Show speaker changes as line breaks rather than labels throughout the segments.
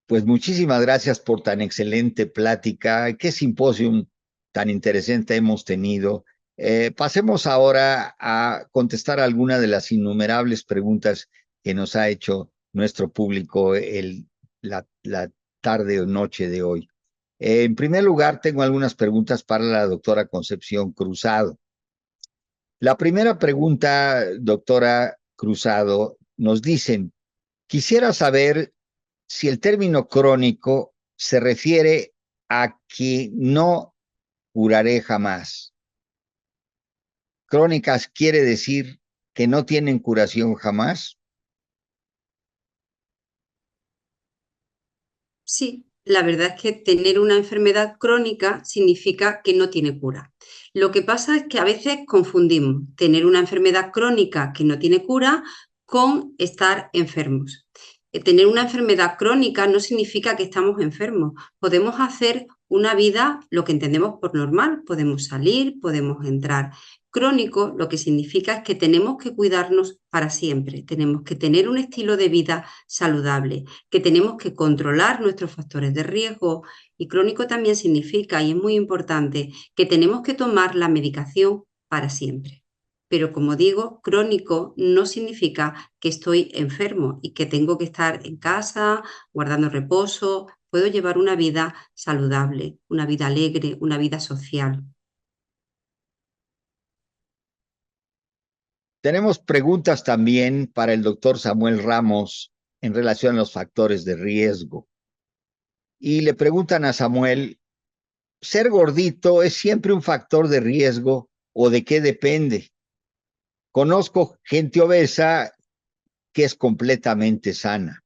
Pues muchísimas gracias por tan excelente plática. Qué simposio tan interesante hemos tenido. Pasemos ahora a contestar algunas de las innumerables preguntas que nos ha hecho nuestro público la tarde o noche de hoy. En primer lugar, tengo algunas preguntas para la doctora Concepción Cruzado. La primera pregunta, doctora Cruzado, nos dicen, quisiera saber si el término crónico se refiere a que no curaré jamás. Crónicas quiere decir que no tienen curación jamás.
Sí, la verdad es que tener una enfermedad crónica significa que no tiene cura. Lo que pasa es que a veces confundimos tener una enfermedad crónica que no tiene cura con estar enfermos. Tener una enfermedad crónica no significa que estamos enfermos. Podemos hacer una vida, lo que entendemos por normal, podemos salir, podemos entrar. Crónico lo que significa es que tenemos que cuidarnos para siempre, tenemos que tener un estilo de vida saludable, que tenemos que controlar nuestros factores de riesgo, y crónico también significa, y es muy importante, que tenemos que tomar la medicación para siempre. Pero como digo, crónico no significa que estoy enfermo y que tengo que estar en casa guardando reposo. Puedo llevar una vida saludable, una vida alegre, una vida social.
Tenemos preguntas también para el doctor Samuel Ramos en relación a los factores de riesgo. Y le preguntan a Samuel, ¿ser gordito es siempre un factor de riesgo o de qué depende? Conozco gente obesa que es completamente sana.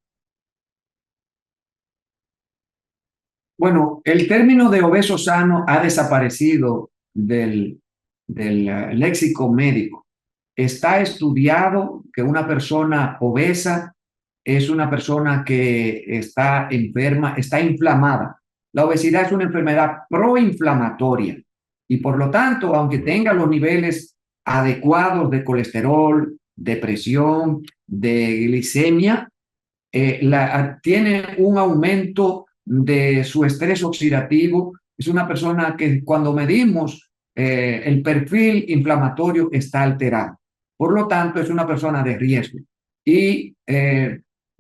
Bueno, el término de obeso sano ha desaparecido del léxico médico. Está estudiado que una persona obesa es una persona que está enferma, está inflamada. La obesidad es una enfermedad proinflamatoria y por lo tanto, aunque tenga los niveles adecuados de colesterol, de presión, de glicemia, tiene un aumento de su estrés oxidativo. Es una persona que cuando medimos el perfil inflamatorio está alterado. Por lo tanto, es una persona de riesgo. Y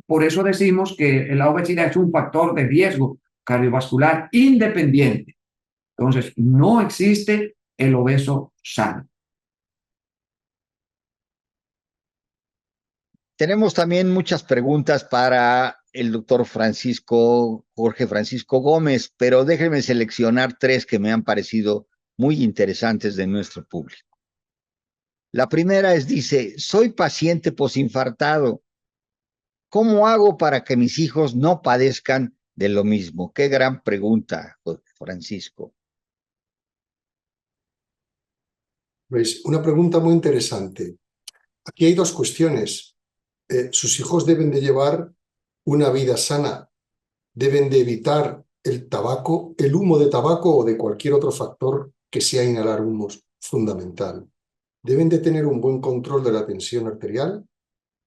por eso decimos que la obesidad es un factor de riesgo cardiovascular independiente. Entonces, no existe el obeso sano.
Tenemos también muchas preguntas para el doctor Jorge Francisco Gómez, pero déjenme seleccionar tres que me han parecido muy interesantes de nuestro público. La primera dice, soy paciente posinfartado. ¿Cómo hago para que mis hijos no padezcan de lo mismo? Qué gran pregunta, Francisco.
Pues una pregunta muy interesante. Aquí hay dos cuestiones. Sus hijos deben de llevar una vida sana, deben de evitar el tabaco, el humo de tabaco o de cualquier otro factor que sea inhalar humos, fundamental. Deben de tener un buen control de la tensión arterial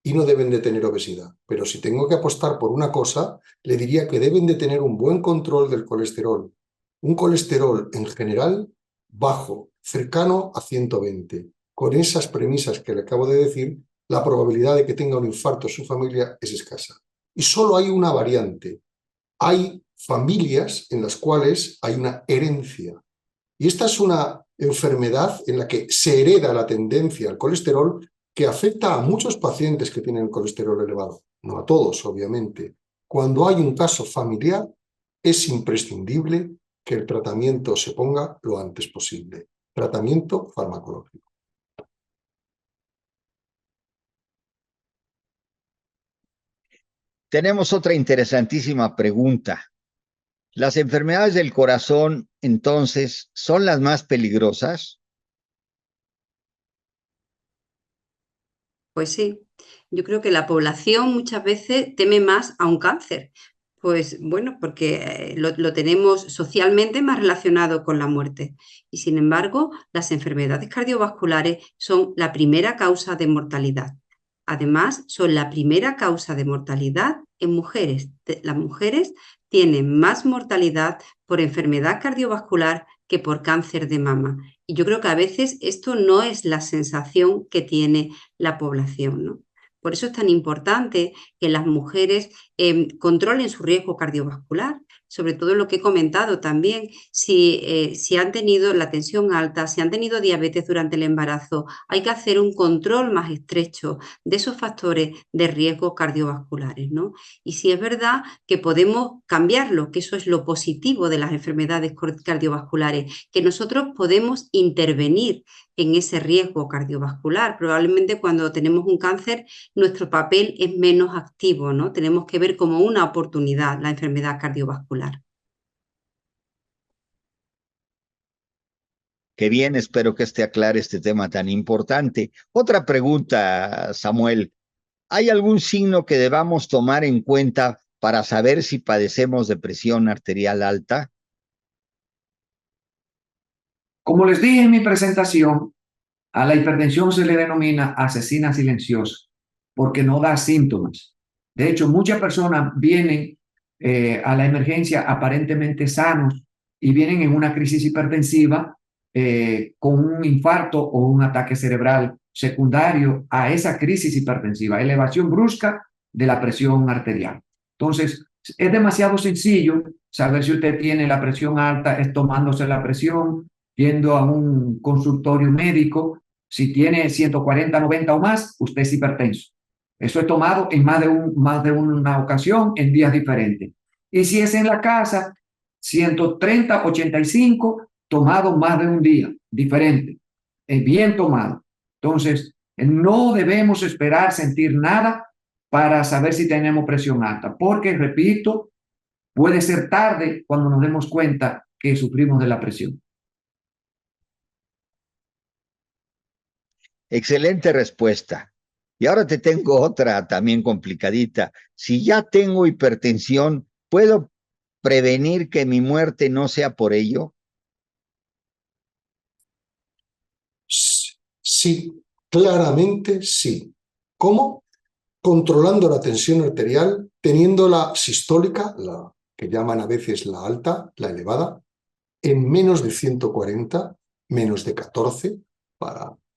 y no deben de tener obesidad. Pero si tengo que apostar por una cosa, le diría que deben de tener un buen control del colesterol. Un colesterol en general bajo, cercano a 120. Con esas premisas que le acabo de decir, la probabilidad de que tenga un infarto en su familia es escasa. Y solo hay una variante. Hay familias en las cuales hay una herencia. Y esta es una enfermedad en la que se hereda la tendencia al colesterol que afecta a muchos pacientes que tienen colesterol elevado, no a todos, obviamente. Cuando hay un caso familiar, es imprescindible que el tratamiento se ponga lo antes posible. Tratamiento farmacológico.
Tenemos otra interesantísima pregunta. ¿Las enfermedades del corazón, entonces, son las más peligrosas?
Pues sí, yo creo que la población muchas veces teme más a un cáncer. Pues bueno, porque lo tenemos socialmente más relacionado con la muerte. Y sin embargo, las enfermedades cardiovasculares son la primera causa de mortalidad. Además, son la primera causa de mortalidad en mujeres. Las mujeres tienen más mortalidad por enfermedad cardiovascular que por cáncer de mama. Y yo creo que a veces esto no es la sensación que tiene la población, ¿no? Por eso es tan importante que las mujeres controlen su riesgo cardiovascular, sobre todo lo que he comentado también, si han tenido la tensión alta, si han tenido diabetes durante el embarazo, hay que hacer un control más estrecho de esos factores de riesgo cardiovasculares, ¿no? Y si es verdad que podemos cambiarlo, que eso es lo positivo de las enfermedades cardiovasculares, que nosotros podemos intervenir en ese riesgo cardiovascular. Probablemente cuando tenemos un cáncer nuestro papel es menos activo, ¿no? Tenemos que ver como una oportunidad la enfermedad cardiovascular.
Qué bien, espero que este aclare este tema tan importante. Otra pregunta, Samuel. ¿Hay algún signo que debamos tomar en cuenta para saber si padecemos de presión arterial alta?
Como les dije en mi presentación, a la hipertensión se le denomina asesina silenciosa porque no da síntomas. De hecho, muchas personas vienen a la emergencia aparentemente sanos y vienen en una crisis hipertensiva con un infarto o un ataque cerebral secundario a esa crisis hipertensiva, elevación brusca de la presión arterial. Entonces, es demasiado sencillo saber si usted tiene la presión alta, es tomándose la presión, yendo a un consultorio médico. Si tiene 140, 90 o más, usted es hipertenso. Eso es tomado en más de una ocasión en días diferentes. Y si es en la casa, 130, 85, tomado más de un día diferente. Es bien tomado. Entonces, no debemos esperar sentir nada para saber si tenemos presión alta, porque, repito, puede ser tarde cuando nos demos cuenta que sufrimos de la presión.
Excelente respuesta. Y ahora te tengo otra también complicadita. Si ya tengo hipertensión, ¿puedo prevenir que mi muerte no sea por ello?
Sí, claramente sí. ¿Cómo? Controlando la tensión arterial, teniendo la sistólica, la que llaman a veces la alta, la elevada, en menos de 140, menos de 14,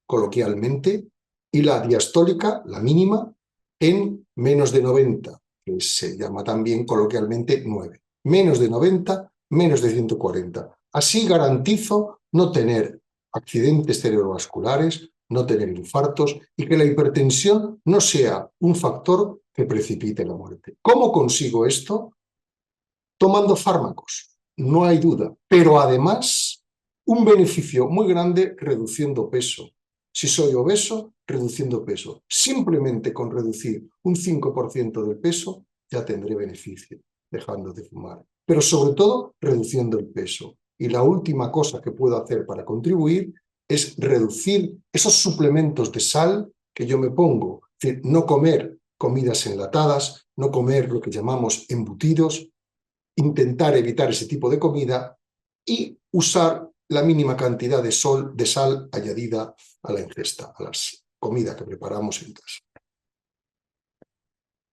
coloquialmente, y la diastólica, la mínima, en menos de 90, que se llama también coloquialmente 9. Menos de 90, menos de 140. Así garantizo no tener accidentes cerebrovasculares, no tener infartos y que la hipertensión no sea un factor que precipite la muerte. ¿Cómo consigo esto? Tomando fármacos, no hay duda, pero además un beneficio muy grande reduciendo peso. Si soy obeso, reduciendo peso. Simplemente con reducir un 5% del peso ya tendré beneficio, dejando de fumar. Pero sobre todo, reduciendo el peso. Y la última cosa que puedo hacer para contribuir es reducir esos suplementos de sal que yo me pongo. Es decir, no comer comidas enlatadas, no comer lo que llamamos embutidos, intentar evitar ese tipo de comida y usar la mínima cantidad de sal añadida a la ingesta, a la comida que preparamos en casa.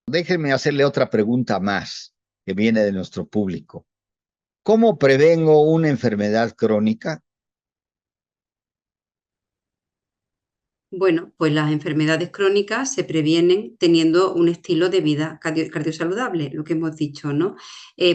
Déjenme hacerle otra pregunta más que viene de nuestro público. ¿Cómo prevengo una enfermedad crónica?
Bueno, pues las enfermedades crónicas se previenen teniendo un estilo de vida cardiosaludable, lo que hemos dicho, ¿no?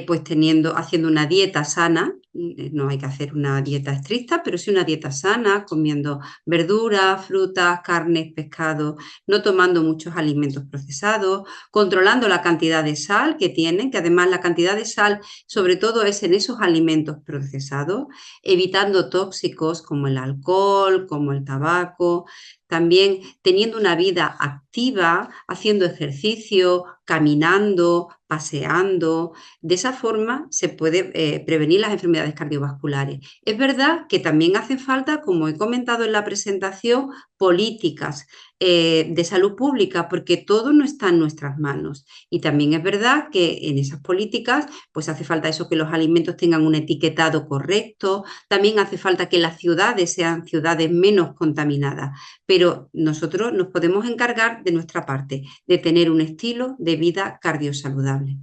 Pues haciendo una dieta sana, no hay que hacer una dieta estricta, pero sí una dieta sana, comiendo verduras, frutas, carnes, pescado, no tomando muchos alimentos procesados, controlando la cantidad de sal que tienen, que además la cantidad de sal sobre todo es en esos alimentos procesados, evitando tóxicos como el alcohol, como el tabaco. También teniendo una vida activa, haciendo ejercicio, caminando, paseando. De esa forma se puede prevenir las enfermedades cardiovasculares. Es verdad que también hace falta, como he comentado en la presentación, políticas de salud pública, porque todo no está en nuestras manos. Y también es verdad que en esas políticas pues hace falta eso, que los alimentos tengan un etiquetado correcto, también hace falta que las ciudades sean ciudades menos contaminadas, pero nosotros nos podemos encargar de nuestra parte, de tener un estilo de vida cardiosaludable.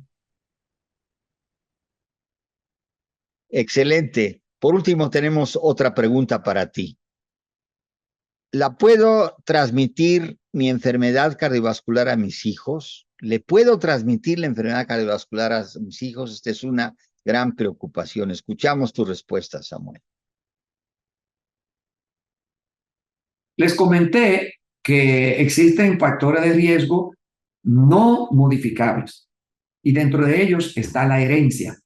Excelente. Por último, tenemos otra pregunta para ti. ¿La puedo transmitir mi enfermedad cardiovascular a mis hijos? ¿Le puedo transmitir la enfermedad cardiovascular a mis hijos? Esta es una gran preocupación. Escuchamos tu respuesta, Samuel.
Les comenté que existen factores de riesgo no modificables y dentro de ellos está la herencia.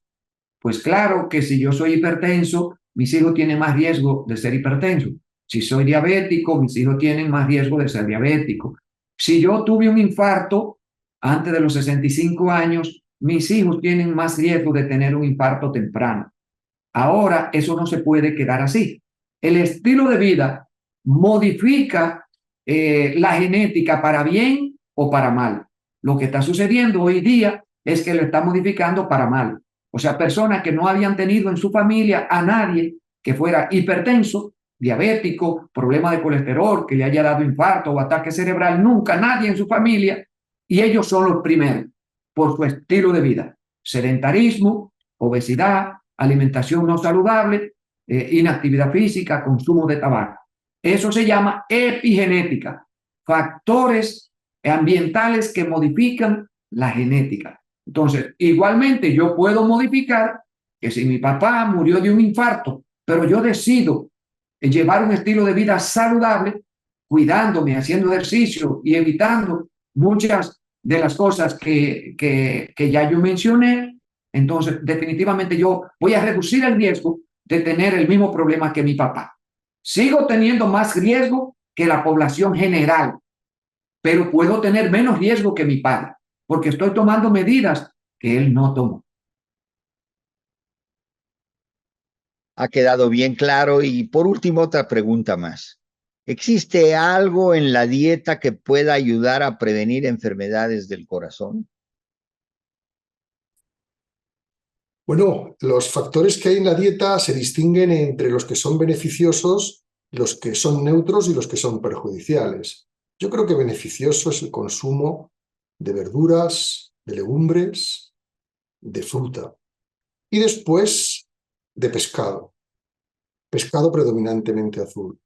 Pues claro que si yo soy hipertenso, mis hijos tienen más riesgo de ser hipertenso. Si soy diabético, mis hijos tienen más riesgo de ser diabético. Si yo tuve un infarto antes de los 65 años, mis hijos tienen más riesgo de tener un infarto temprano. Ahora, eso no se puede quedar así. El estilo de vida modifica la genética para bien o para mal. Lo que está sucediendo hoy día es que lo está modificando para mal. O sea, personas que no habían tenido en su familia a nadie que fuera hipertenso, diabético, problema de colesterol, que le haya dado infarto o ataque cerebral, nunca nadie en su familia, y ellos son los primeros por su estilo de vida. Sedentarismo, obesidad, alimentación no saludable, inactividad física, consumo de tabaco. Eso se llama epigenética, factores ambientales que modifican la genética. Entonces, igualmente yo puedo modificar que si mi papá murió de un infarto, pero yo decido llevar un estilo de vida saludable, cuidándome, haciendo ejercicio y evitando muchas de las cosas que ya yo mencioné, entonces definitivamente yo voy a reducir el riesgo de tener el mismo problema que mi papá. Sigo teniendo más riesgo que la población general, pero puedo tener menos riesgo que mi padre, porque estoy tomando medidas que él no tomó.
Ha quedado bien claro. Y por último, otra pregunta más. ¿Existe algo en la dieta que pueda ayudar a prevenir enfermedades del corazón?
Bueno, los factores que hay en la dieta se distinguen entre los que son beneficiosos, los que son neutros y los que son perjudiciales. Yo creo que beneficioso es el consumo de verduras, de legumbres, de fruta y después de pescado, pescado predominantemente azul.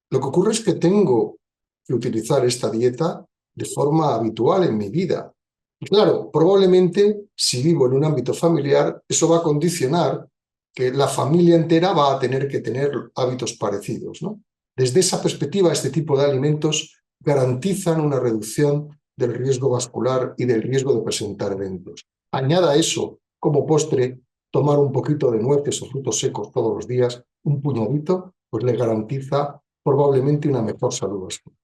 Lo que ocurre es que tengo que utilizar esta dieta de forma habitual en mi vida. Y claro, probablemente si vivo en un ámbito familiar, eso va a condicionar que la familia entera va a tener que tener hábitos parecidos, ¿no? Desde esa perspectiva, este tipo de alimentos garantizan una reducción del riesgo vascular y del riesgo de presentar eventos. Añada a eso, como postre, tomar un poquito de nueces o frutos secos todos los días, un puñadito, pues le garantiza probablemente una mejor salud vascular.